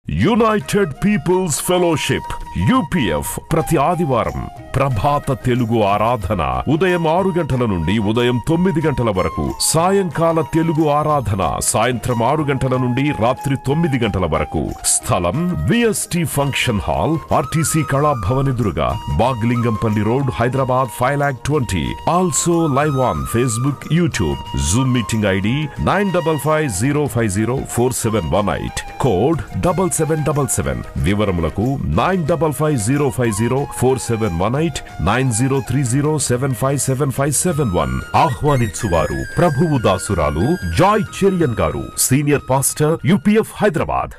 United peoples fellowship UPF ప్రతి ఆదివారం ప్రభాత తెలుగు ఆరాధన ఉదయం 6 గంటల నుండి ఉదయం 9 గంటల వరకు, సాయంకాల తెలుగు ఆరాధన సాయంత్రం 6 గంటల నుండి రాత్రి 9 గంటల వరకు. స్థలం VST function hall, RTC Kalabhavan ఎదురుగా, Baglingampally road, Hyderabad 5,20,000. Also live on Facebook, YouTube. Zoom meeting ID 9550504718, code 7777. వివరములకు 9550504718, 9030757571. ఆహ్వానించువారు ప్రభువు దాసురాలు జాయ్ చెరియన్ గారు, సీనియర్ పాస్టర్, UPF హైదరాబాద్.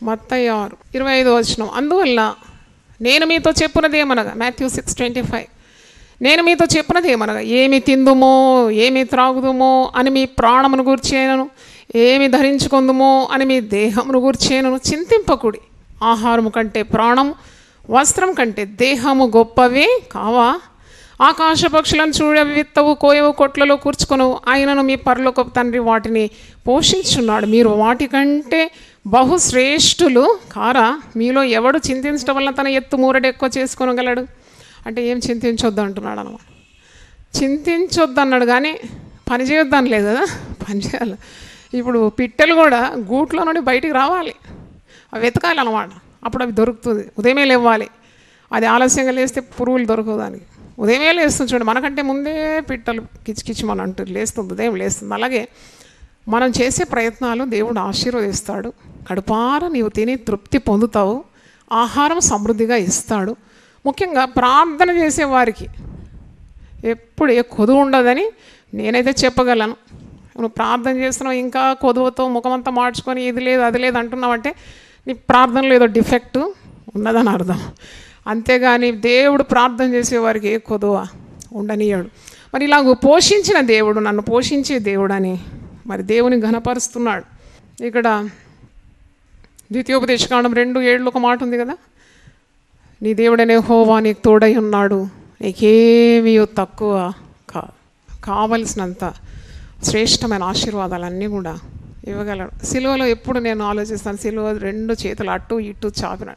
మత్తయి 6:25. అందువల్ల నేను మీతో చెప్పున్నదేమనగా, Matthew 6:25, నేను మీతో చెప్పున్నదేమనగా, ఏమి తిందుమో ఏమి త్రాగుదుమో అని మీ ప్రాణమును గూర్చేనను, ఏమి ధరించుకుందుమో అని మీ దేహమును గూర్చేనను చింతింపకుడి. ఆహారము కంటే ప్రాణం, వస్త్రం కంటే దేహము గొప్పవే కావా? ఆకాశ పక్షులను చూడవి, విత్తవు, కోయవు, కొట్లలో కూర్చుకొనవు, ఆయనను మీ పరలోకపు తండ్రి వాటిని పోషించున్నాడు. మీరు వాటికంటే బహుశ్రేష్ఠులు కారా? మీలో ఎవడు చింతించడం వల్ల తన ఎత్తు మూరడు ఎక్కువ చేసుకోగలడు? అంటే ఏం చింతించొద్దు అంటున్నాడు అన్నమాట. చింతించొద్దు అన్నాడు కానీ పని చేయొద్దని లేదు కదా, పని చేయాలి. ఇప్పుడు పిట్టెలు కూడా గూట్లో నుండి బయటికి రావాలి, అవి వెతకాలి అన్నమాట. అప్పుడు అవి దొరుకుతుంది. ఉదయమే లేవాలి. అది ఆలస్యంగా లేస్తే పురుగులు దొరకవు దానికి. ఉదయమే లేస్తుంది చూడండి, మనకంటే ముందే పిట్టలు కిచికిచమని అంటారు, లేస్తుంది, ఉదయం లేస్తుంది. అలాగే మనం చేసే ప్రయత్నాలు దేవుడు ఆశీర్వదిస్తాడు. కడుపార నీవు తిని తృప్తి పొందుతావు. ఆహారం సమృద్ధిగా ఇస్తాడు. ముఖ్యంగా ప్రార్థన చేసేవారికి ఎప్పుడు ఏ కొదువు ఉండదని నేనైతే చెప్పగలను. నువ్వు ప్రార్థన చేస్తున్నావు, ఇంకా కొదువుతో ముఖమంతా మార్చుకొని ఇది లేదు అది లేదు అంటున్నావంటే నీ ప్రార్థనలో ఏదో డిఫెక్ట్ ఉన్నదని అర్థం. అంతేగాని దేవుడు ప్రార్థన చేసేవారికి ఏ కొదువ ఉండనీయడు. మరి ఇలాగ పోషించిన దేవుడు, నన్ను పోషించే దేవుడు అని మరి దేవుని ఘనపరుస్తున్నాడు. ఇక్కడ ద్వితీయోపదేశకాండం 2:7 ఒక మాట ఉంది కదా, నీ దేవుడనే యెహోవా నీకు తోడై ఉన్నాడు, నీకేమీ తక్కువ కావలసినంత శ్రేష్టమైన ఆశీర్వాదాలన్నీ కూడా ఇవ్వగలడు. సిలువలో ఎప్పుడు నేను ఆలోచిస్తాను, సిలువ 2 చేతులు అటు ఇటు చాపిన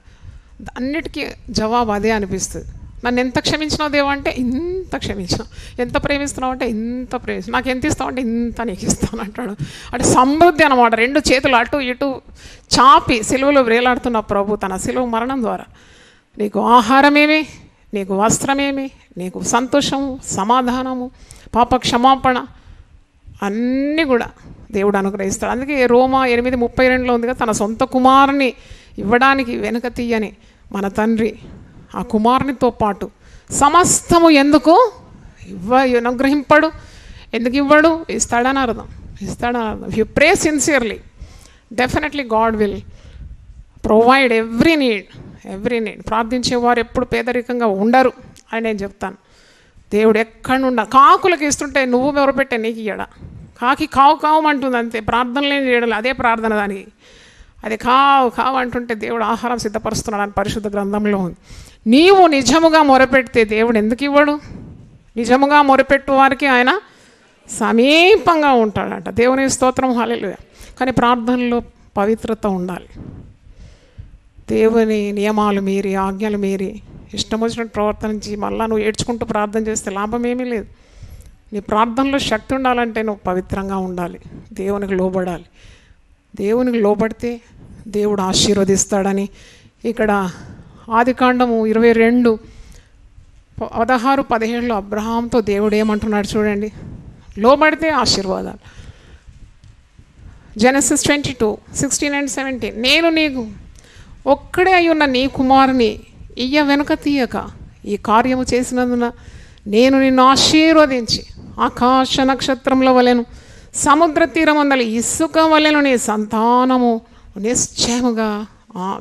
అన్నిటికీ జవాబు అదే అనిపిస్తుంది. నన్ను ఎంత క్షమించినావు దేవా అంటే ఇంత క్షమించినావు, ఎంత ప్రేమిస్తున్నావు అంటే ఇంత ప్రేమిస్తున్నావు, నాకు ఎంత ఇస్తావు అంటే ఇంత నీకు ఇస్తాను అంటాడు. అంటే సమృద్ధి అనమాట. 2 చేతులు అటు ఇటు చాపి సిలువలో వేలాడుతున్న ప్రభు తన సిలువ మరణం ద్వారా నీకు ఆహారమేమి, నీకు వస్త్రమేమి, నీకు సంతోషము, సమాధానము, పాప క్షమాపణ అన్నీ కూడా దేవుడు అనుగ్రహిస్తాడు. అందుకే రోమా 8:32 ఉంది కదా, తన సొంత కుమారుని ఇవ్వడానికి వెనుక తీయని మన తండ్రి ఆ కుమారునితో పాటు సమస్తము ఎందుకు అనుగ్రహింపడు, ఎందుకు ఇవ్వడు? ఇస్తాడని అర్థం, ఇస్తాడని అర్థం. If you pray sincerely, definitely God will provide every need. ప్రార్థించేవారు ఎప్పుడు పేదరికంగా ఉండరు అని నేను చెప్తాను. దేవుడు ఎక్కడి నుండి కాకులకు ఇస్తుంటే నువ్వు ఎవరుపెట్టే నీకు ఇయ్యడా? కాకి కావు కావు అంటుంది అంతే, ప్రార్థనలే చేయడం అదే ప్రార్థన దానికి. అది కావు అంటుంటే దేవుడు ఆహారం సిద్ధపరుస్తున్నాడు అని పరిశుద్ధ గ్రంథంలో ఉంది. నీవు నిజముగా మొరపెడితే దేవుడు ఎందుకు ఇవ్వడు? నిజముగా మొరపెట్టు వారికి ఆయన సమీపంగా ఉంటాడంట. దేవుని స్తోత్రం, హల్లెలూయా. కానీ ప్రార్థనలో పవిత్రత ఉండాలి. దేవుని నియమాలు మీరి, ఆజ్ఞలు మీరి ఇష్టం వచ్చినట్టు ప్రవర్తించి మళ్ళీ నువ్వు ఏడ్చుకుంటూ ప్రార్థన చేస్తే లాభం ఏమీ లేదు. నీ ప్రార్థనలో శక్తి ఉండాలంటే నువ్వు పవిత్రంగా ఉండాలి, దేవునికి లోబడాలి. దేవునికి లోబడితే దేవుడు ఆశీర్వదిస్తాడని ఇక్కడ ఆదికాండము 22:16-17 అబ్రహాంతో దేవుడు ఏమంటున్నాడు చూడండి, లోబడితే ఆశీర్వాదాలు. జెనసిస్ 22:16 and 17, నేను నీకు ఒక్కడే అయ్యున్న నీ కుమారుని ఇయ్య వెనుక తీయక ఈ కార్యము చేసినందున నేను నిన్ను ఆశీర్వదించి ఆకాశ నక్షత్రముల వలెను సముద్ర తీరమందలి ఇసుక వలెను నీ సంతానము నిశ్చయముగా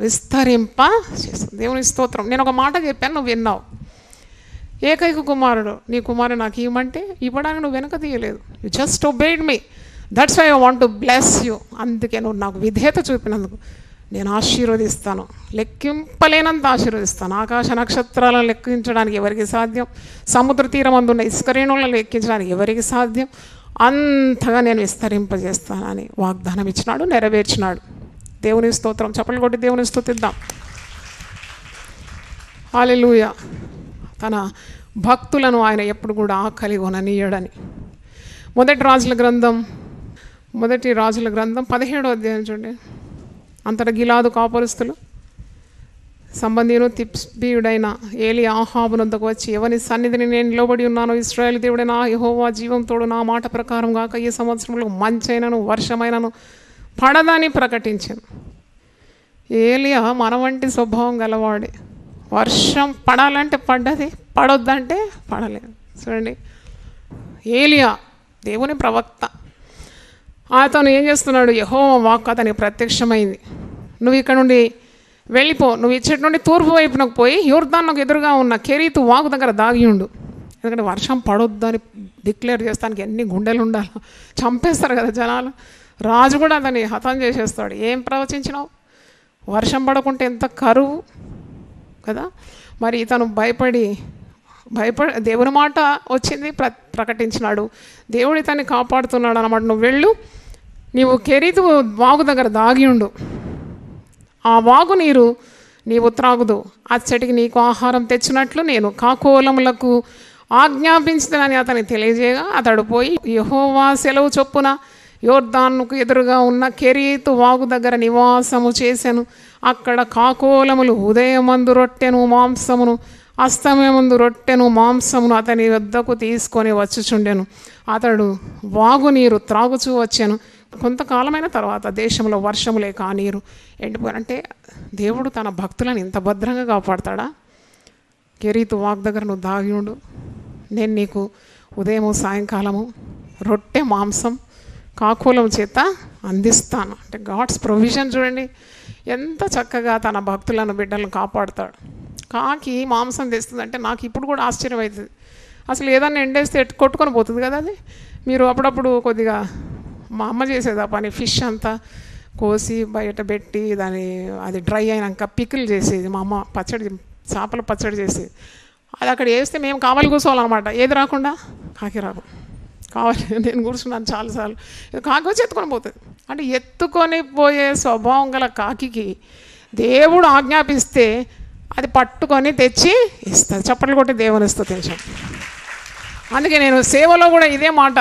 విస్తరింప చేస్తుంది. దేవుని స్తోత్రం. నేను ఒక మాట చెప్పాను, నువ్వు విన్నావు. ఏకైక కుమారుడు, నీ కుమారుడు నాకు ఇవ్వమంటే ఇవ్వడానికి నువ్వు వెనక తీయలేదు. You just obeyed me, that's why I want to bless you. అందుకే నువ్వు నాకు విధేయత చూపినందుకు నేను ఆశీర్వదిస్తాను, లెక్కింపలేనంత ఆశీర్వదిస్తాను. ఆకాశ నక్షత్రాలను లెక్కించడానికి ఎవరికి సాధ్యం? సముద్ర తీరం అందున్న ఇసుక రేణులను లెక్కించడానికి ఎవరికి సాధ్యం? అంతగా నేను విస్తరింపజేస్తానని వాగ్దానం ఇచ్చినాడు, నెరవేర్చినాడు. దేవుని స్తోత్రం. చప్పట్లు కొట్టి దేవుని స్తుతిద్దాం. హల్లెలూయా. తన భక్తులను ఆయన ఎప్పుడు కూడా ఆకలి కొననీయడని. మొదటి రాజుల గ్రంథం 17వ అధ్యాయం చూడండి. అంతటా గిలాదు కాపురస్తులు సంబంధిను తిష్బీయుడైన ఏలి ఆహాబునొద్దకు వచ్చి, ఎవని సన్నిధిని నేను నిలబడి ఉన్నానో ఇశ్రాయేలు దేవుడైన యెహోవా జీవంతోడు నా మాట ప్రకారం గాక ఈ సంవత్సరంలో మంచైనను వర్షమైనను పడదని ప్రకటించాను. ఏలియా మన వంటి స్వభావం గలవాడే. వర్షం పడాలంటే పడ్డది, పడొద్దంటే పడలేదు. చూడండి, ఏలియా దేవుని ప్రవక్త. అతను ఏం చేస్తున్నాడు? యెహోవా వాక్కు అతనికి ప్రత్యక్షమైంది. నువ్వు ఇక్కడ నుండి వెళ్ళిపో, నువ్వు ఇచ్చటి నుండి తూర్పు వైపునకు పోయి యోర్దానుకు ఎదురుగా ఉన్న కెరీతు వాగు దగ్గర దాగి ఉండు. ఎందుకంటే వర్షం పడొద్దని డిక్లేర్ చేస్తానికి ఎన్ని గుండెలు ఉండాలి. చంపేస్తారు కదా జనాలు. రాజు కూడా అతన్ని హతం చేసేస్తాడు. ఏం ప్రవచించినావు? వర్షం పడకుంటే ఎంత కరువు కదా. మరి ఇతను భయపడి దేవుని మాట వచ్చింది, ప్రకటించినాడు. దేవుడు ఇతన్ని కాపాడుతున్నాడు అన్నమాట. నువ్వు వెళ్ళు, నీవు కెరీతు వాగు దగ్గర దాగి ఉండు, ఆ వాగు నీరు నీవు త్రాగుదు, అచ్చటికి నీకు ఆహారం తెచ్చినట్లు నేను కాకోలములకు ఆజ్ఞాపించుతానని అతనికి తెలియజేయగా అతడు పోయి యెహోవా సెలవు చొప్పున యోర్దానుకు ఎదురుగా ఉన్న కెరీతు వాగు దగ్గర నివాసము చేసెను. అక్కడ కాకోలములు ఉదయమందు రొట్టెను మాంసమును అస్తమయమందు రొట్టెను మాంసమును అతని వద్దకు తీసుకొని వచ్చుచుండెను. అతడు వాగు నీరు త్రాగుచూ వచ్చాను. కొంతకాలమైన తర్వాత దేశంలో వర్షము లేక ఆ నీరు ఎండిపోయారంటే దేవుడు తన భక్తులను ఇంత భద్రంగా కాపాడతాడా? కెరీతు వాగు దగ్గర నువ్వు దాగి ఉండు, నేను నీకు ఉదయము సాయంకాలము రొట్టె మాంసం కాకోలం చేత అందిస్తాను. అంటే గాడ్స్ ప్రొవిజన్ చూడండి, ఎంత చక్కగా తన భక్తులను బిడ్డలను కాపాడుతాడు. కాకి మాంసం తెస్తుందంటే నాకు ఇప్పుడు కూడా ఆశ్చర్యం అవుతుంది. అసలు ఏదన్నా ఎండేస్తే కొట్టుకొని పోతుంది కదా అది. మీరు అప్పుడప్పుడు కొద్దిగా, మా అమ్మ చేసేది ఆ పని, ఫిష్ అంతా కోసి బయట పెట్టి అది డ్రై అయినాక పికిల్ చేసేది మా అమ్మ. చేపల పచ్చడి చేసేది. అది అక్కడ వేస్తే మేము కావాలి కూర్చోవాలన్నమాట. ఏది రాకుండా కాకి రాకు కావాలి. నేను కూర్చున్నాను చాలాసార్లు. కాకి వచ్చి ఎత్తుకొని పోతుంది. అంటే ఎత్తుకొని పోయే స్వభావం గల కాకి దేవుడు ఆజ్ఞాపిస్తే అది పట్టుకొని తెచ్చి ఇస్తుంది. చప్పట్లు కొట్టి దేవుని స్తుతించాం. అందుకే నేను సేవలో కూడా ఇదే మాట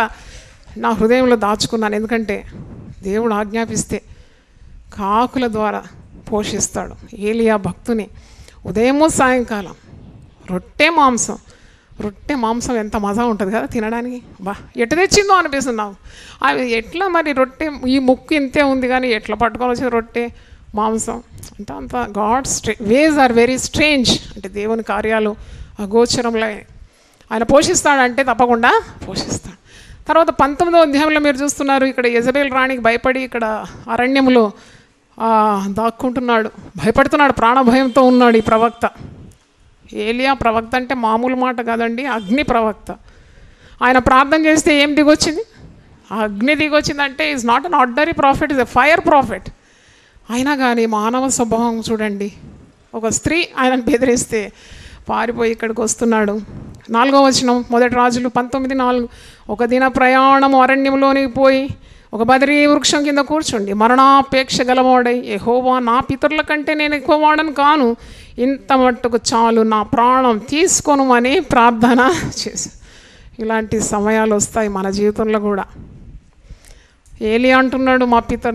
నా హృదయంలో దాచుకున్నాను. ఎందుకంటే దేవుడు ఆజ్ఞాపిస్తే కాకుల ద్వారా పోషిస్తాడు. ఏలియా భక్తుని ఉదయము సాయంకాలం రొట్టె మాంసం ఎంత మజా ఉంటుంది కదా తినడానికి. ఎట్లా తెచ్చిందో అనిపిస్తుంది నాకు. అవి ఎట్లా మరి రొట్టె, ఈ ముక్కు ఇంతే ఉంది కానీ ఎట్లా పట్టుకొని వచ్చేది రొట్టె మాంసం అంటే అంత God's ways are very strange. అంటే దేవుని కార్యాలు అగోచరంలో ఆయన పోషిస్తాడంటే తప్పకుండా పోషిస్తాడు. తర్వాత 19వ అధ్యాయంలో మీరు చూస్తున్నారు, ఇక్కడ యెజబెల్ రాణికి భయపడి ఇక్కడ అరణ్యంలో దాక్కుంటున్నాడు, భయపడుతున్నాడు, ప్రాణభయంతో ఉన్నాడు ఈ ప్రవక్త. ఏలియా ప్రవక్త అంటే మామూలు మాట కాదండి, అగ్ని ప్రవక్త. ఆయన ప్రార్థన చేస్తే ఏం దిగొచ్చింది? ఆ అగ్ని దిగొచ్చిందంటే is not an ordinary profit, is a fire profit. అయినా కానీ మానవ స్వభావం చూడండి. ఒక స్త్రీ ఆయనను బెదిరిస్తే పారిపోయి ఇక్కడికి వస్తున్నాడు. 4వ వచనం, మొదటి రాజులు 19:4. ఒక దిన ప్రయాణము అరణ్యంలోనికి పోయి ఒక బదరీ వృక్షం కింద కూర్చోండి, మరణాపేక్ష గలవాడై యెహోవా నా పితరుల కంటే నేను ఎక్కువ వాడను కాను, ఇంత మట్టుకు చాలు, నా ప్రాణం తీసుకోను అని ప్రార్థన చేసి. ఇలాంటి సమయాలు వస్తాయి మన జీవితంలో కూడా. ఏలియా అంటున్నాడు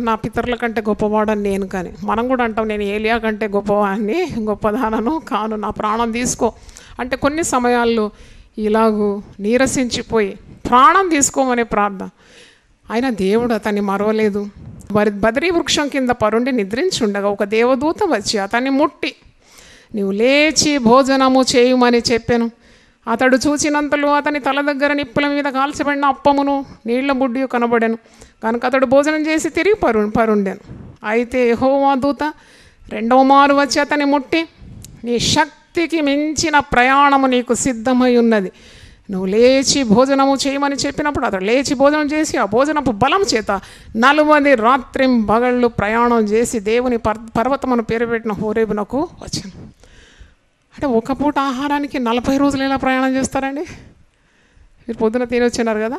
నా పితరుల కంటే గొప్పవాడని నేను, కానీ మనం కూడా అంటాం నేను ఏలియా కంటే గొప్పవాడిని, గొప్పదానను కాను, నా ప్రాణం తీసుకో అంటే కొన్ని సమయాల్లో ఇలాగూ నీరసించిపోయి ప్రాణం తీసుకోమనే ప్రార్థన. అయినా దేవుడు అతన్ని మరవలేదు. బదరీ వృక్షం కింద పరుండి నిద్రించుండగా ఒక దేవదూత వచ్చి అతన్ని ముట్టి నీవు లేచి భోజనము చేయుమని చెప్పాను. అతడు చూచినంతలో అతని తల దగ్గర నిప్పుల మీద కాల్చబడిన అప్పమును నీళ్ల బుడ్డియు కనబడాను. కనుక అతడు భోజనం చేసి తిరిగి పరుండాను. అయితే యెహోవా దూత 2వ మారు వచ్చి అతన్ని ముట్టి నీ శక్తికి మించిన ప్రయాణము నీకు సిద్ధమై ఉన్నది, నువ్వు లేచి భోజనము చేయమని చెప్పినప్పుడు అతడు లేచి భోజనం చేసి ఆ భోజనపు బలం చేత 40 రాత్రింబగళ్ళు ప్రయాణం చేసి దేవుని పర్వతమును పేరు పెట్టిన హోరేబునకు వచ్చాను. అంటే ఒక పూట ఆహారానికి 40 రోజులు ఎలా ప్రయాణం చేస్తారండి? మీరు పొద్దున తిని వచ్చినారు కదా,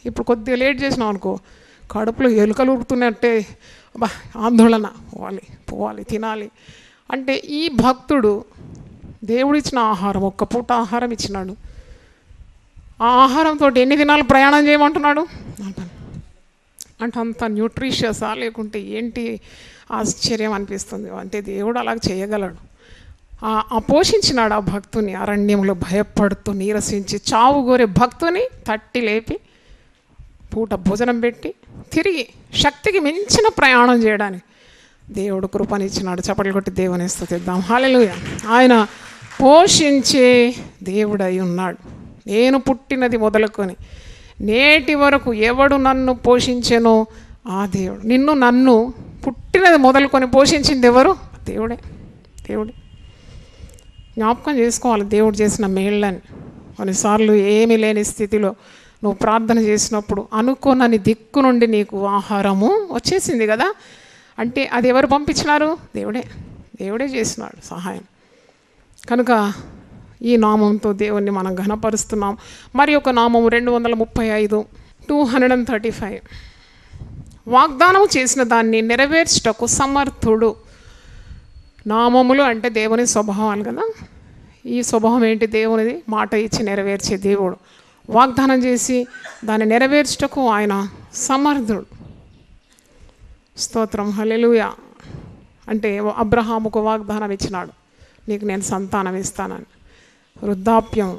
ఇప్పుడు కొద్దిగా లేట్ చేసినాం అనుకో కడుపులో ఎలుకలు ఉరుకుతున్నట్టే ఆందోళన, పోవాలి తినాలి అంటే. ఈ భక్తుడు దేవుడిచ్చిన ఆహారం, ఒక్క పూట ఆహారం ఇచ్చినాడు. ఆ ఆహారంతో ఎన్ని దినాలు ప్రయాణం చేయమంటున్నాడు అంటే అంత న్యూట్రిషియసా లేకుంటే ఏంటి? ఆశ్చర్యం అనిపిస్తుంది. అంటే దేవుడు అలా చేయగలడు. ఆ పోషించినాడు ఆ భక్తుని. అరణ్యంలో భయపడుతూ నీరసించి చావు కోరే భక్తుని తట్టి లేపి పూట భోజనం పెట్టి తిరిగి శక్తికి మించిన ప్రయాణం చేయడానికి దేవుడు కృపనిచ్చినాడు. చప్పట్లు కొట్టి దేవుని స్తుతిద్దాం. హల్లెలూయా. ఆయన పోషించే దేవుడై ఉన్నాడు. నేను పుట్టినది మొదలుకొని నేటి వరకు ఎవడు నన్ను పోషించెనో ఆ దేవుడు. నన్ను పుట్టినది మొదలుకొని పోషించింది ఎవరు? దేవుడే. జ్ఞాపకం చేసుకోవాలి దేవుడు చేసిన మేళ్ళని. కొన్నిసార్లు ఏమీ లేని స్థితిలో నువ్వు ప్రార్థన చేసినప్పుడు అనుకోనని దిక్కు నుండి నీకు ఆహారము వచ్చేసింది కదా. అంటే అది ఎవరు పంపించినారు? దేవుడే చేసినాడు సహాయం. కనుక ఈ నామంతో దేవుణ్ణి మనం ఘనపరుస్తున్నాం. మరి ఒక నామము 235, 235 వాగ్దానం చేసిన దాన్ని నెరవేర్చుటకు సమర్థుడు. నామములు అంటే దేవుని స్వభావాలు కదా. ఈ స్వభావం ఏంటి? దేవునిది. మాట ఇచ్చి నెరవేర్చే దేవుడు. వాగ్దానం చేసి దాన్ని నెరవేర్చుటకు ఆయన సమర్థుడు. స్తోత్రం. హల్లెలూయా. అంటే అబ్రహాముకు వాగ్దానం ఇచ్చినాడు, నీకు నేను సంతానం ఇస్తానని. వృద్ధాప్యం,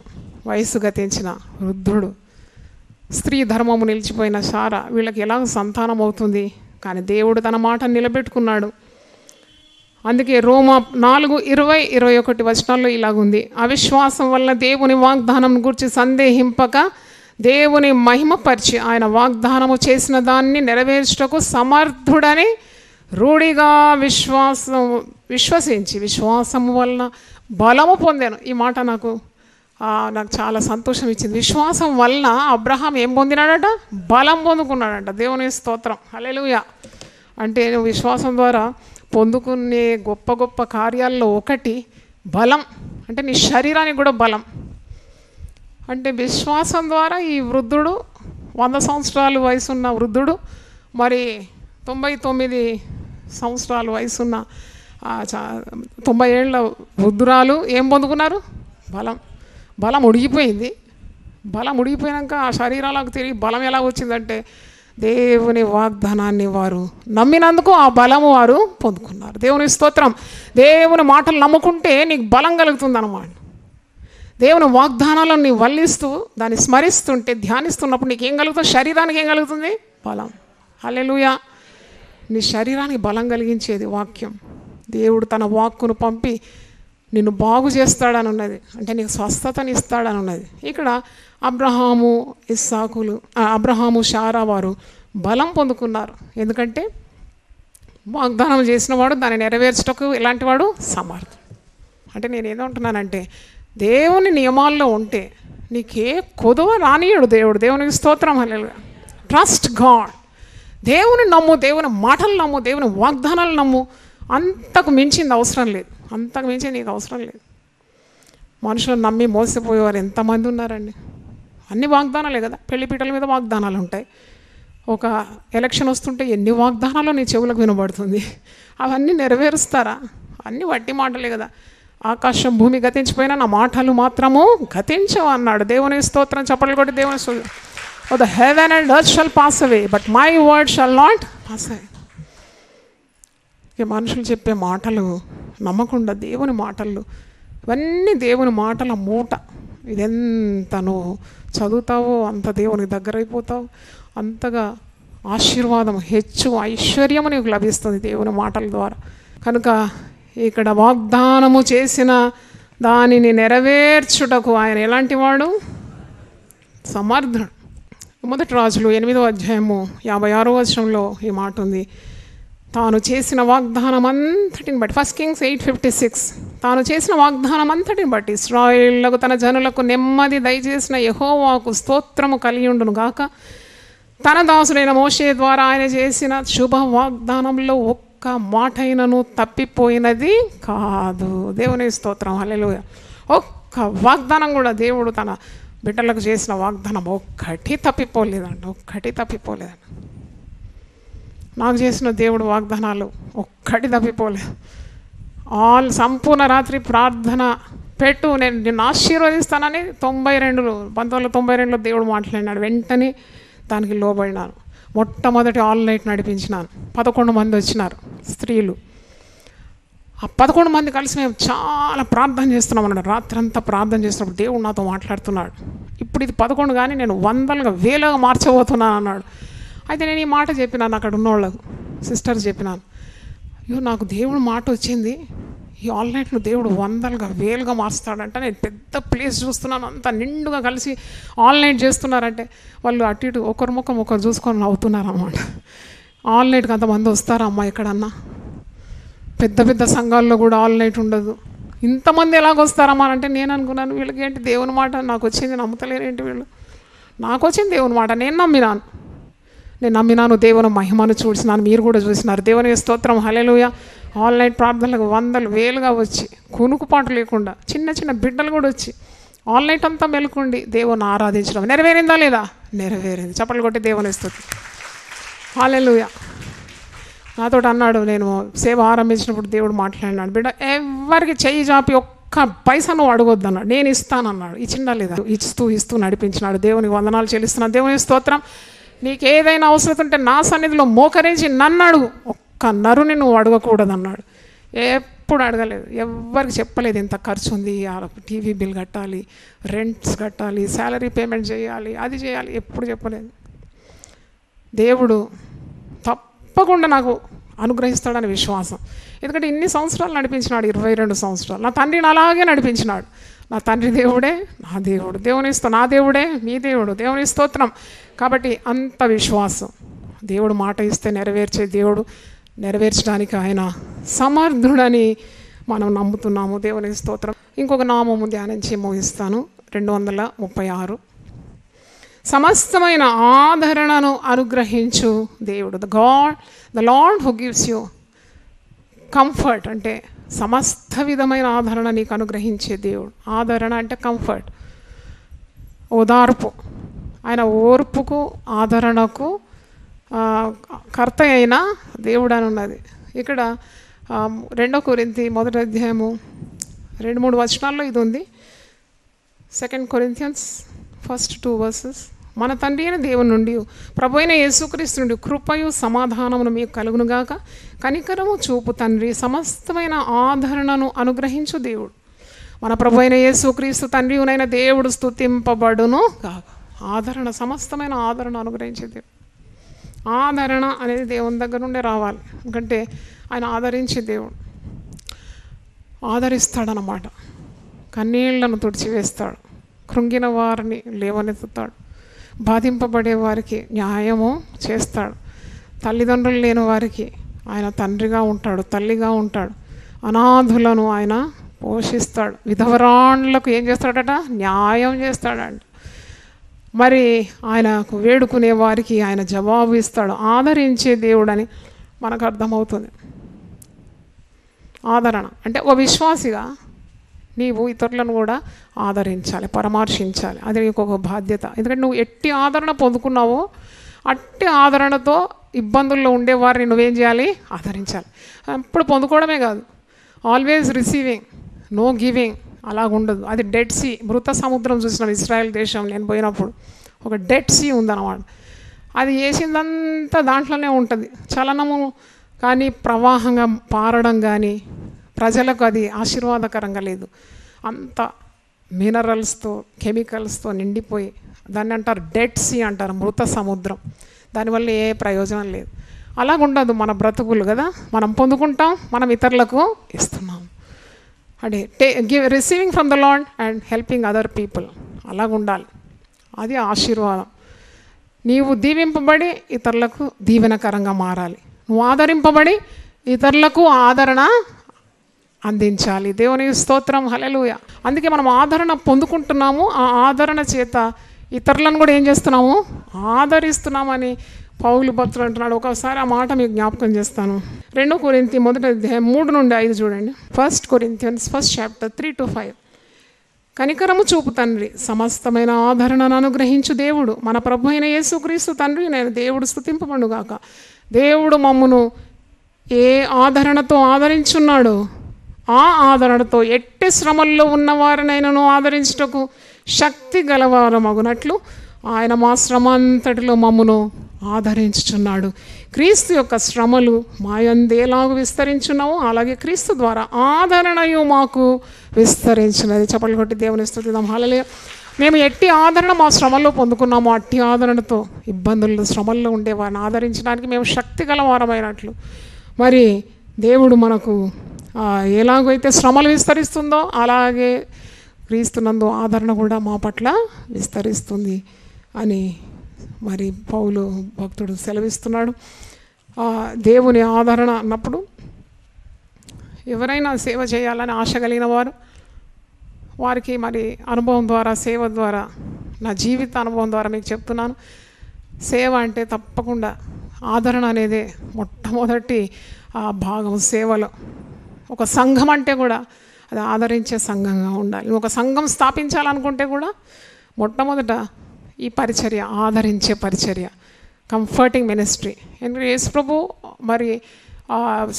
వయసు గతించిన వృద్ధుడు, స్త్రీ ధర్మము నిలిచిపోయిన శారా, వీళ్ళకి ఎలా సంతానం అవుతుంది? కానీ దేవుడు తన మాటను నిలబెట్టుకున్నాడు. అందుకే రోమా 4:20-21 వచనాల్లో ఇలాగుంది, అవిశ్వాసం వల్ల దేవుని వాగ్దానం గురించి సందేహింపక దేవుని మహిమపరిచి ఆయన వాగ్దానము చేసిన దాన్ని నెరవేర్చుటకు సమర్థుడని రూఢిగా విశ్వసించి విశ్వాసము వలన బలము పొందాను. ఈ మాట నాకు చాలా సంతోషం ఇచ్చింది. విశ్వాసం వలన అబ్రహాం ఏం పొందినాడట? బలం పొందుకున్నాడట. దేవుని స్తోత్రం. హల్లెలూయా. అంటే నువ్వు విశ్వాసం ద్వారా పొందుకునే గొప్ప గొప్ప కార్యాల్లో ఒకటి బలం. అంటే నీ శరీరానికి కూడా బలం. అంటే విశ్వాసం ద్వారా ఈ వృద్ధుడు 100 సంవత్సరాలు వయసున్న వృద్ధుడు, మరి 99 సంవత్సరాల వయసున్న 90 ఏళ్ళ వృద్ధురాలు ఏం పొందుకున్నారు? బలం ఉడిగిపోయింది. బలం ఉడిగిపోయాక ఆ శరీరాలకు తిరిగి బలం ఎలా వచ్చిందంటే దేవుని వాగ్దానాన్ని వారు నమ్మినందుకు ఆ బలము వారు పొందుకున్నారు. దేవుని స్తోత్రం. దేవుని మాటలు నమ్ముకుంటే నీకు బలం కలుగుతుంది అన్నమాట. దేవుని వాగ్దానాలను నీ వల్లిస్తూ దాన్ని స్మరిస్తుంటే ధ్యానిస్తున్నప్పుడు నీకు ఏం కలుగుతుంది? శరీరానికి ఏం కలుగుతుంది? బలం. హల్లెలూయా. నీ శరీరానికి బలం కలిగించేది వాక్యం. దేవుడు తన వాక్కును పంపి నిన్ను బాగు చేస్తాడని ఉన్నది. అంటే నీకు స్వస్థతని ఇస్తాడని ఉన్నది. ఇక్కడ అబ్రహాము శారా వారు బలం పొందుకున్నారు. ఎందుకంటే వాగ్దానం చేసిన వాడు దాన్ని నెరవేర్చటకు ఎలాంటి వాడు? సమర్థుడు. అంటే నేను ఏమంటున్నానంటే దేవుని నియమాల్లో ఉంటే నీకే కొదువ రానియడు దేవుడు. దేవునికి స్తోత్రం. హల్లెలూయా. Trust God. దేవుని నమ్ము, దేవుని మాటలు నమ్ము, దేవుని వాగ్దానాలు నమ్ము. అంతకు మించింది అవసరం లేదు. అంతకు మించి నీకు అవసరం లేదు. మనుషులు నమ్మి మోసపోయేవారు ఎంతమంది ఉన్నారండి. అన్ని వాగ్దానాలే కదా. పెళ్లిపీటల మీద వాగ్దానాలు ఉంటాయి. ఒక ఎలక్షన్ వస్తుంటే ఎన్ని వాగ్దానాలు నీ చెవులకు వినబడుతుంది. అవన్నీ నెరవేరుస్తారా? అన్నీ వట్టి మాటలే కదా. ఆకాశం భూమి గతించిపోయినా నా మాటలు మాత్రము గతించవు అన్నాడు. దేవుని స్తోత్రం. చప్పట్లు కొట్టి దేవుని స్తోత్రం. Oh, the heaven and earth shall pass away, but my word shall not pass away. మనుషులు చెప్పే మాటలు నమ్మకుండా దేవుని మాటలు, ఇవన్నీ దేవుని మాటల మూట. ఇదెంత నువ్వు చదువుతావో అంత దేవునికి దగ్గర అయిపోతావు, అంతగా ఆశీర్వాదం హెచ్చు ఐశ్వర్యము నీకు లభిస్తుంది దేవుని మాటల ద్వారా. కనుక ఇక్కడ వాగ్దానము చేసిన దానిని నెరవేర్చుటకు ఆయన ఎలాంటి వాడు? సమర్థుడు. మొదటి రాజులు 8వ అధ్యాయము 56వ వచనంలో ఈ మాట ఉంది, తాను చేసిన వాగ్దానం అంతటిని బట్టి. 1 Kings 8:56 తాను చేసిన వాగ్దానం అంతటిని బట్టి ఇశ్రాయేలులకు తన జనులకు నెమ్మది దయచేసిన యెహోవాకు స్తోత్రము కలియుండును గాక. తన దాసుడైన మోషే ద్వారా ఆయన చేసిన శుభ వాగ్దానంలో ఒక్క మాటైనను తప్పిపోయినది కాదు. దేవుని స్తోత్రం. హల్లెలూయా. ఒక్క వాగ్దానం కూడా దేవుడు తన బిడ్డలకు చేసిన వాగ్దానం ఒక్కటి తప్పిపోలేదండి. నాకు చేసిన దేవుడు వాగ్దానాలు ఒక్కటి తప్పిపోలేదు. సంపూర్ణ రాత్రి ప్రార్థన పెట్టు, నేను నిన్ను ఆశీర్వదిస్తానని 1992లో దేవుడు మాట్లాడినాడు. వెంటనే దానికి లోబడినాను. మొట్టమొదటి ఆల్ నైట్ నడిపించినాను. 11 మంది వచ్చినారు స్త్రీలు. ఆ 11 మంది కలిసి మేము చాలా ప్రార్థన చేస్తున్నాం అన్నాడు. రాత్రంతా ప్రార్థన చేస్తున్నప్పుడు దేవుడు నాతో మాట్లాడుతున్నాడు. ఇప్పుడు ఇది 11 కానీ నేను 100లుగా 1000గా మార్చబోతున్నాను అన్నాడు. అయితే నేను ఈ మాట చెప్పినాను, అక్కడ ఉన్నవాళ్ళకు సిస్టర్స్ చెప్పినాను, అయ్యో నాకు దేవుడు మాట వచ్చింది, ఈ ఆల్ నైట్ను దేవుడు 100లుగా 1000గా మార్చుతాడంట. నేను పెద్ద ప్లేస్ చూస్తున్నాను, అంతా నిండుగా కలిసి ఆల్ నైట్ చేస్తున్నారంటే వాళ్ళు అటు ఇటు ఒకరి ముఖం ఒకరు చూసుకొని నవ్వుతున్నారు అన్నమాట. ఆల్ నైట్కి అంతమంది వస్తారా అమ్మా ఎక్కడన్నా? పెద్ద పెద్ద సంఘాల్లో కూడా ఆల్ నైట్ ఉండదు, ఇంతమంది ఎలాగొస్తారమ్మా అంటే నేను అనుకున్నాను వీళ్ళకి ఏంటి దేవుని మాట నాకు వచ్చింది నమ్ముతలేరేంటి వీళ్ళు. నాకు వచ్చింది దేవుని మాట, నేను నమ్మినాను, దేవుని మహిమను చూసినాను, మీరు కూడా చూసినారు. దేవుని స్తోత్రం, హల్లెలూయా. ఆల్ నైట్ ప్రార్థనలకు 100లు 1000గా వచ్చి కునుకుపాటు లేకుండా చిన్న చిన్న బిడ్డలు కూడా వచ్చి ఆల్ నైట్ అంతా మెలుకుండి దేవుని ఆరాధించడం నెరవేరిందా లేదా? నెరవేరింది. చప్పట్లు కొట్టి దేవుని స్తోత్రం, హల్లెలూయా. నాతో అన్నాడు, నేను సేవ ఆరంభించినప్పుడు దేవుడు మాట్లాడినాడు, బిడ్డ ఎవరికి చెయ్యి చాపి ఒక్క పైసా నువ్వు అడగొద్దు అన్నాడు, నేను ఇస్తానన్నాడు. ఇచ్చిందా లేదా? ఇస్తూ నడిపించినాడు. దేవునికి వందనాలు చెల్లిస్తున్నాను. దేవుని స్తోత్రం. నీకు ఏదైనా అవసరం ఉంటే నా సన్నిధిలో మోకరించి నన్ను అడుగు, ఒక్క నరుని నువ్వు అడగకూడదు అన్నాడు. ఎప్పుడు అడగలేదు, ఎవరికి చెప్పలేదు ఇంత ఖర్చు ఉంది, టీవీ బిల్ కట్టాలి, రెంట్స్ కట్టాలి, శాలరీ పేమెంట్ చేయాలి, అది చేయాలి, ఎప్పుడు చెప్పలేదు. దేవుడు తప్పకుండా నాకు అనుగ్రహిస్తాడని విశ్వాసం. ఎందుకంటే ఇన్ని సంవత్సరాలు నడిపించినాడు, 22 సంవత్సరాలు. నా తండ్రిని అలాగే నడిపించినాడు. నా తండ్రి దేవుడే నా దేవుడు, నా దేవుడే మీ దేవుడు. దేవుని స్తోత్రం. కాబట్టి అంత విశ్వాసం. దేవుడు మాట ఇస్తే నెరవేర్చే దేవుడు, నెరవేర్చడానికి ఆయన సమర్థుడని మనం నమ్ముతున్నాము. దేవుని స్తోత్రం. ఇంకొక నామము ధ్యానించి ముగిస్తాను. 236. సమస్తమైన ఆదరణను అనుగ్రహించు దేవుడు. The lord who gives you comfort, అంటే సమస్త విధమైన ఆదరణ నీకు అనుగ్రహించే దేవుడు. ఆదరణ అంటే కంఫర్ట్, ఓదార్పు. ఆయన ఓర్పుకు ఆదరణకు కర్త అయిన దేవుడు అని ఉన్నది. ఇక్కడ 2 కొరింథీ 1వ అధ్యాయము 2-3 వచనాల్లో ఇది ఉంది. 2 కొరింథియన్స్ 1st 2 verses. మన తండ్రి అయిన దేవుని నుండి ప్రభు అయిన యేసుక్రీస్తు నుండి కృపయు సమాధానమును మీకు కలుగునుగాక. కనికరము చూపు తండ్రి సమస్తమైన ఆదరణను అనుగ్రహించు దేవుడు. మన ప్రభు అయిన యేసుక్రీస్తు తండ్రియునైన దేవుడు స్తుతింపబడును కాక. ఆదరణ, సమస్తమైన ఆదరణ అనుగ్రహించే దేవుడు. ఆదరణ అనేది దేవుని దగ్గర నుండే రావాలి. ఎందుకంటే ఆయన ఆదరించే దేవుడు. ఆదరిస్తాడనమాట. కన్నీళ్లను తుడిచివేస్తాడు, కృంగిన వారిని లేవనెత్తుతాడు, బాధింపబడే వారికి న్యాయము చేస్తాడు, తల్లిదండ్రులు లేని వారికి ఆయన తండ్రిగా ఉంటాడు, తల్లిగా ఉంటాడు, అనాథులను ఆయన పోషిస్తాడు, విధవరాండ్లకు ఏం చేస్తాడట? న్యాయం చేస్తాడంట. మరి ఆయనకు వేడుకునే వారికి ఆయన జవాబు ఇస్తాడు. ఆదరించే దేవుడని మనకు అర్థమవుతుంది. ఆదరణ అంటే ఒక విశ్వాసిగా నీవు ఇతరులను కూడా ఆదరించాలి, పరామర్శించాలి. అది నీకు ఒక బాధ్యత. ఎందుకంటే నువ్వు ఎట్టి ఆదరణ పొందుకున్నావో అట్టి ఆదరణతో ఇబ్బందుల్లో ఉండేవారిని నువ్వేం చేయాలి? ఆదరించాలి. ఎప్పుడు పొందుకోవడమే కాదు, ఆల్వేస్ రిసీవింగ్, నో గివింగ్. అలాగుండదు. అది డెడ్ సీ, మృత సముద్రం చూసినాం ఇస్రాయెల్ దేశం. నేను పోయినప్పుడు ఒక డెడ్ సీ ఉందన్నమాట. అది వేసిందంతా దాంట్లోనే ఉంటుంది, చలనము కానీ ప్రవాహంగా పారడం కానీ ప్రజలకు అది ఆశీర్వాదకరంగా లేదు. అంత మినరల్స్తో కెమికల్స్తో నిండిపోయి దాన్ని అంటారు డెడ్ సీ అంటారు, మృత సముద్రం. దానివల్ల ఏ ప్రయోజనం లేదు. అలాగుండదు మన బ్రతుకులు కదా. మనం పొందుకుంటాం, మనం ఇతరులకు ఇస్తున్నాం. అంటే receiving from the Lord and helping other people. అలాగుండాలి. అది ఆశీర్వాదం. నీవు దీవింపబడి ఇతరులకు దీవెనకరంగా మారాలి. నువ్వు ఆదరింపబడి ఇతరులకు ఆదరణ అందించాలి. దేవుని స్తోత్రం, హల్లెలూయా. అందుకే మనం ఆదరణ పొందుకుంటున్నాము. ఆ ఆదరణ చేత ఇతరులను కూడా ఏం చేస్తున్నాము? ఆదరిస్తున్నామని పౌలు భక్తుడు అంటున్నాడు. ఒకసారి ఆ మాట మీకు జ్ఞాపకం చేస్తాను. 2 కొరింథీ 1వ అధ్యాయం 3-5 చూడండి. 1 Corinthians 1st chapter 3-5. కనికరము చూపు తండ్రి సమస్తమైన ఆదరణను అనుగ్రహించు దేవుడు మన ప్రభు అయిన యేసుక్రీస్తు తండ్రి నేను దేవుడు స్తుతింపబడుగాక. దేవుడు మమ్మును ఏ ఆదరణతో ఆదరించున్నాడో ఆ ఆదరణతో ఎట్టి శ్రమల్లో ఉన్నవారినైనాను ఆదరించుటకు శక్తి గలవారమగునట్లు ఆయన మా శ్రమ అంతటిలో మమ్మును ఆదరించుచున్నాడు. క్రీస్తు యొక్క శ్రమలు మాయందు ఎలాగూ విస్తరించున్నావో అలాగే క్రీస్తు ద్వారా ఆదరణయు మాకు విస్తరించినది. చప్పట్లు కొట్టి దేవుని స్తుతిద్దాం. హల్లెలూయా. మేము ఎట్టి ఆదరణ మా శ్రమల్లో పొందుకున్నామో అట్టి ఆదరణతో ఇబ్బందులు శ్రమల్లో ఉండే వారిని ఆదరించడానికి మేము శక్తి గలవారమైనట్లు మరి దేవుడు మనకు ఎలాగైతే శ్రమలు విస్తరిస్తుందో అలాగే క్రీస్తునందు ఆదరణ కూడా మా పట్ల విస్తరిస్తుంది అని మరి పౌలు భక్తుడు సెలవిస్తున్నాడు. దేవుని ఆదరణ అన్నప్పుడు ఎవరైనా సేవ చేయాలని ఆశ కలిగిన వారికి మరి అనుభవం ద్వారా సేవ ద్వారా నా జీవిత అనుభవం ద్వారా మీకు చెప్తున్నాను, సేవ అంటే తప్పకుండా ఆదరణ అనేదే మొట్టమొదటి భాగం సేవలో. ఒక సంఘం అంటే కూడా అది ఆదరించే సంఘంగా ఉండాలి. ఒక సంఘం స్థాపించాలనుకుంటే కూడా మొట్టమొదట ఈ పరిచర్య, ఆదరించే పరిచర్య, కంఫర్టింగ్ మినిస్ట్రీ. ఎందుకంటే యేసు ప్రభు మరి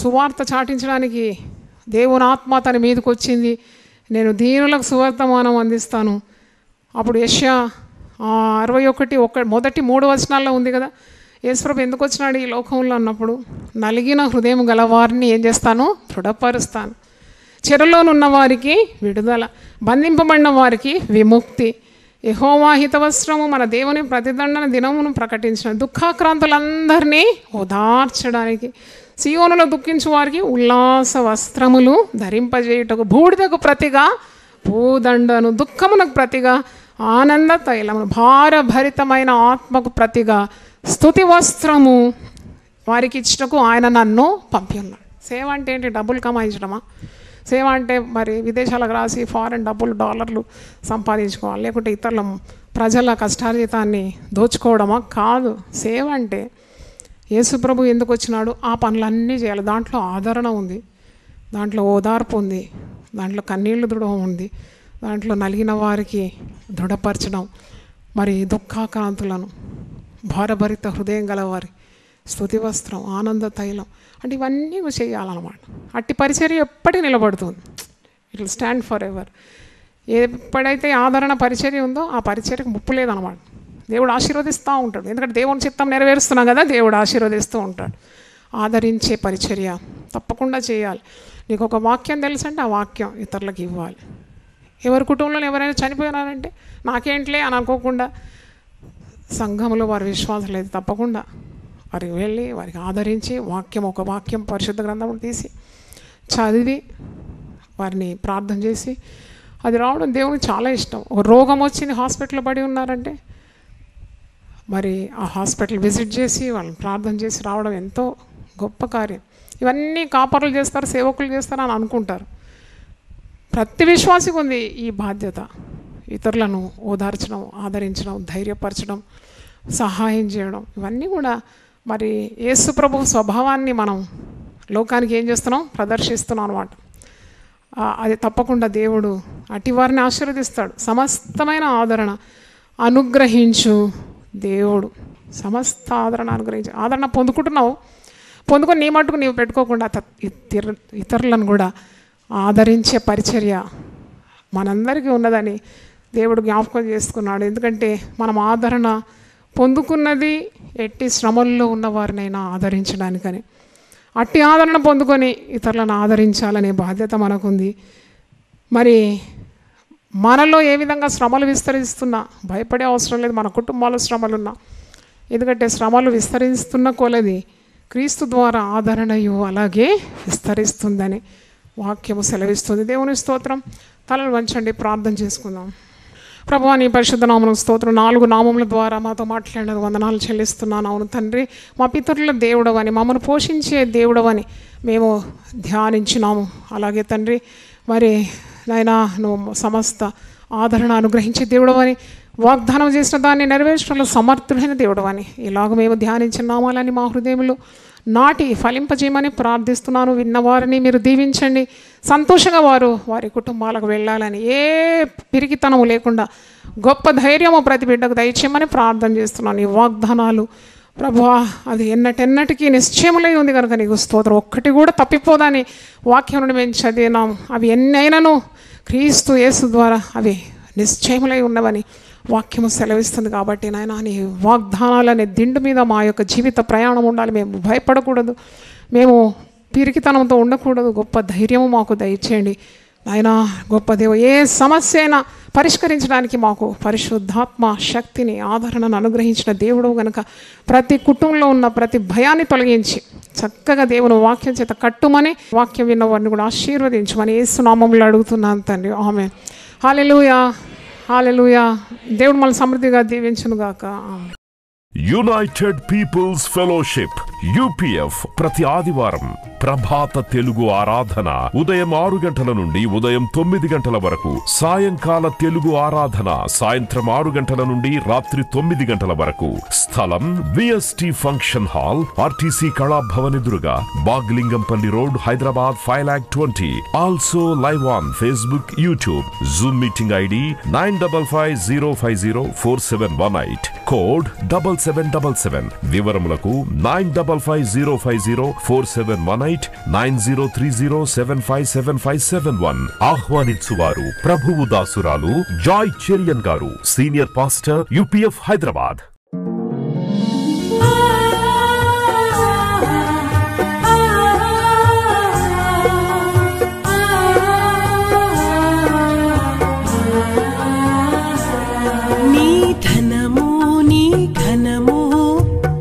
సువార్త చాటించడానికి దేవుని ఆత్మ తన మీదకి వచ్చింది. నేను దీనులకు సువర్తమానం అందిస్తాను. అప్పుడు యెషయా 61 మొదటి 3 వచనాల్లో ఉంది కదా, యేసుప్రభు ఎందుకు వచ్చినాడు ఈ లోకంలో అన్నప్పుడు, నలిగిన హృదయం గలవారిని ఏం చేస్తాను, దృఢపరుస్తాను, చెరలోనున్న వారికి విడుదల, బంధింపబడిన వారికి విముక్తి, యెహోవా హితవస్త్రము మన దేవుని ప్రతిదండన దినమును ప్రకటించిన, దుఃఖాక్రాంతులందరినీ ఓదార్చడానికి, సియోనులో దుఃఖించు వారికి ఉల్లాస వస్త్రములు ధరింపజేయుటకు, బూడిదకు ప్రతిగా పూదండను, దుఃఖమునకు ప్రతిగా ఆనంద తైలమును, భారభరితమైన ఆత్మకు ప్రతిగా స్తుతి వస్త్రము వారికి ఇచ్చటకు ఆయన నన్ను పంపి ఉన్నాడు. సేవ అంటే ఏంటి? డబ్బులు కమాయించడమా? సేవ అంటే మరి విదేశాలకు రాసి ఫారెన్ డబ్బులు డాలర్లు సంపాదించుకోవాలి, లేకుంటే ఇతరుల ప్రజల కష్టార్జితాన్ని దోచుకోవడమా? కాదు. సేవ అంటే యేసుప్రభు ఎందుకు వచ్చినాడు, ఆ పనులన్నీ చేయాలి. దాంట్లో ఆదరణ ఉంది, దాంట్లో ఓదార్పు ఉంది, దాంట్లో కన్నీళ్లు దృఢం ఉంది, దాంట్లో నలిగిన వారికి దృఢపరచడం, మరి దుఃఖాక్రాంతులను, భారభరిత హృదయం గలవారి స్తుతి వస్త్రం, ఆనంద తైలం, అంటే ఇవన్నీ చేయాలన్నమాట. అట్టి పరిచర్య ఎప్పటికీ నిలబడుతుంది. It will stand for ever. ఎప్పుడైతే ఆదరణ పరిచర్య ఉందో ఆ పరిచర్యకు ముప్పు లేదన్నమాట. దేవుడు ఆశీర్వదిస్తూ ఉంటాడు. ఎందుకంటే దేవుని చిత్తం నెరవేరుస్తున్నాం కదా, దేవుడు ఆశీర్వదిస్తూ ఉంటాడు. ఆదరించే పరిచర్య తప్పకుండా చేయాలి. నీకు ఒక వాక్యం తెలుసంటే ఆ వాక్యం ఇతరులకు ఇవ్వాలి. ఎవరి కుటుంబంలో ఎవరైనా చనిపోయినారంటే నాకేంట్లే అని అనుకోకుండా, సంఘంలో వారి విశ్వాసం లేదు, తప్పకుండా వారికి వెళ్ళి వారికి ఆదరించి ఒక వాక్యం పరిశుద్ధ గ్రంథం తీసి చదివి వారిని ప్రార్థన చేసి, అది రావడం దేవునికి చాలా ఇష్టం. ఒక రోగం వచ్చింది, హాస్పిటల్లో పడి ఉన్నారంటే మరి ఆ హాస్పిటల్ విజిట్ చేసి వాళ్ళని ప్రార్థన చేసి రావడం ఎంతో గొప్ప కార్యం. ఇవన్నీ కాపరులు చేస్తారు, సేవకులు చేస్తారు అని అనుకుంటారు. ప్రతి విశ్వాసికి ఉంది ఈ బాధ్యత. ఇతరులను ఓదార్చడం, ఆదరించడం, ధైర్యపరచడం, సహాయం చేయడం, ఇవన్నీ కూడా మరి యేసు ప్రభు స్వభావాన్ని మనం లోకానికి ఏం చేస్తున్నాం, ప్రదర్శిస్తున్నాం అన్నమాట. అది తప్పకుండా దేవుడు అట్టి వారిని ఆశీర్వదిస్తాడు. సమస్తమైన ఆదరణ అనుగ్రహించు దేవుడు, సమస్త ఆదరణ అనుగ్రహించు. ఆదరణ పొందుకొని నీ మట్టుకు నీవు పెట్టుకోకుండా ఇతరులను కూడా ఆదరించే పరిచర్య మనందరికీ ఉన్నదని దేవుడు జ్ఞాపకం చేసుకున్నాడు. ఎందుకంటే మనం ఆదరణ పొందుకున్నది ఎట్టి శ్రమల్లో ఉన్నవారినైనా ఆదరించడానికని. అట్టి ఆదరణ పొందుకొని ఇతరులను ఆదరించాలనే బాధ్యత మనకుంది. మరి మనలో ఏ విధంగా శ్రమలు విస్తరిస్తున్నా భయపడే అవసరం లేదు. మన కుటుంబాల్లో శ్రమలున్నా, ఎందుకంటే శ్రమలు విస్తరిస్తున్న కొలది క్రీస్తు ద్వారా ఆదరణయు అలాగే విస్తరిస్తుందని వాక్యము సెలవిస్తుంది. దేవుని స్తోత్రం. తలలు వంచండి, ప్రార్థన చేసుకుందాం. ప్రభువా, నీ పరిశుద్ధ నామమునకు స్తోత్రం. 4 నామముల ద్వారా మాతో మాట్లాడిన వందనాలు చెల్లిస్తున్నాను. అవును తండ్రి, మా పితరుల దేవుడవని, మమ్మల్ని పోషించే దేవుడవని మేము ధ్యానించినాము. అలాగే తండ్రి, మరి నాయనా నువ్వు సమస్త ఆదరణ అనుగ్రహించే దేవుడవని, వాగ్దానం చేసిన దాన్ని నెరవేర్చడంలో సమర్థుడైన దేవుడవని ఇలాగ మేము ధ్యానించిన నామాలని మా హృదయంలో నాటి ఫలింపజేయమని ప్రార్థిస్తున్నాను. విన్నవారిని మీరు దీవించండి. సంతోషంగా వారి కుటుంబాలకు వెళ్ళాలని, ఏ పిరికితనము లేకుండా గొప్ప ధైర్యము ప్రతి బిడ్డకు దయచేయమని ప్రార్థన చేస్తున్నాను. ఈ వాగ్దానాలు ప్రభువా అది ఎన్నటెన్నటికీ నిశ్చయములై ఉంది కనుక నీకు స్తోత్రం. ఒక్కటి కూడా తప్పిపోదని వాక్యం నుండి మేము చదివినాం. అవి ఎన్నైనాను క్రీస్తు యేసు ద్వారా అవి నిశ్చయములై ఉన్నవని వాక్యము సెలవిస్తుంది. కాబట్టి నాయన నీ వాగ్దానాలనే దిండు మీద మా యొక్క జీవిత ప్రయాణం ఉండాలి. మేము భయపడకూడదు, మేము పిరికితనంతో ఉండకూడదు. గొప్ప ధైర్యము మాకు దయచేయండి నాయన. గొప్ప దేవ, ఏ సమస్య అయినా పరిష్కరించడానికి మాకు పరిశుద్ధాత్మ శక్తిని ఆదరణను అనుగ్రహించిన దేవుడు గనుక ప్రతి కుటుంబంలో ఉన్న ప్రతి భయాన్ని తొలగించి చక్కగా దేవుని వాక్యం చేత కట్టుమని వాక్యం విన్నవారిని కూడా ఆశీర్వదించమని యేసు నామములో అడుగుతున్నాను తండ్రి. ఆమేన్. హల్లెలూయా, హల్లెలూయా. దేవుడు మనల్ని సమృద్ధిగా దీవించును గాక. ఆమేన్. యునైటెడ్ పీపుల్స్ ఫెలోషిప్ UPF ప్రతి ఆదివారం ప్రభాత తెలుగు ఆరాధన ఉదయం 6 గంటల నుండి ఉదయం 9 గంటల వరకు, సాయంకాల తెలుగు ఆరాధన సాయంత్రం 6 గంటల నుండి రాత్రి 9 గంటల వరకు. స్థలం VST function hall, RTC Kalabhavan ఎదురుగా, Baglingampally road, Hyderabad 5,20,000. Also live on Facebook, YouTube. Zoom meeting ID 9550504718, code 7777. వివరములకు 9550504718, 9030757571. ఆహ్వానించువారు ప్రభువు దాసురాలు జాయ్ చెరియన్ గారు, సీనియర్ పాస్టర్ UPF హైదరాబాద్. నీ ధనము నీ ఘనము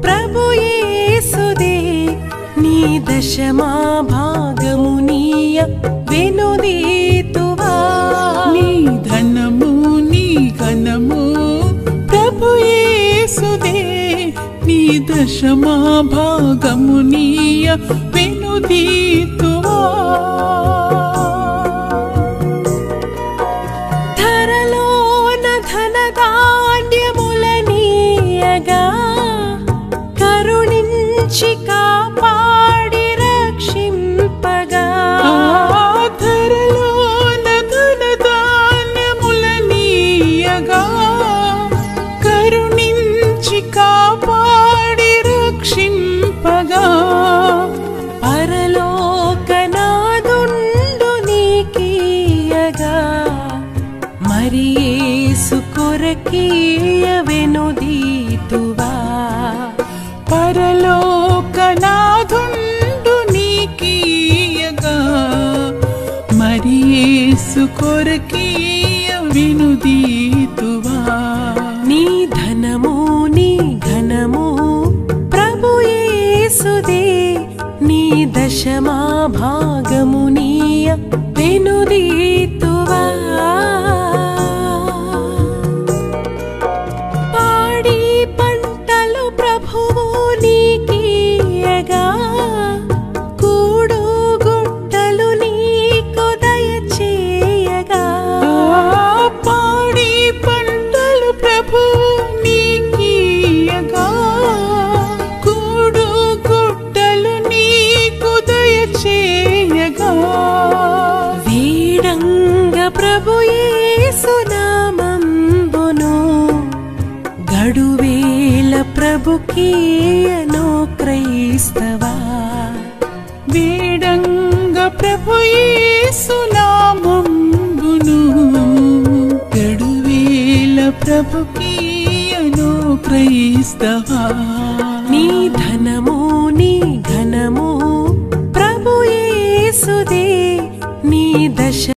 ప్రభు యేసుదే, నీ దశమా భాగము నీయ వెనుదీతువా. నీ ధనము నీ ఘనము ప్రభు యేసుదే, నీ దశమా భాగము నీయ వెనుదీతువా. ధరలోన ధనధాన్యములనీయగా కరుణించి కాపాడి రక్షింపగా. ధరలోన ధనధాన్యములనీయగా కరుణించి కాపాడి రక్షింపగా. పరలోకనాదుండు నీకీయగా మరి యేసు కొరకీయ వెనుదీతువా. పరలోకనాథుండు నీకీయగా మరి యేసు కొరకీయ వెనుదీతువా. నీ ధనము నీ ఘనము ప్రభు యేసుదే, నీ దశమా భాగము నీయ వెనుదీతువా. పాడి పంటలు ప్రభువు నీకీయగా కూడు గుట్టలు నీకు దయచేయగా. పాడి పంటలు ప్రభు నీకీయగా కూడు గుట్టలు నీకు దయచేయగా. వీడంగ ప్రభు యేసు నామంబును గడువేల ప్రభుకీయను క్రైస్తవా. వేడంగ ప్రభు యేసు నామంబును గడువేల ప్రభుకీయను క్రైస్తవా. నీ ధనము నీ ఘనము ప్రభు యేసుదే, నీ దశ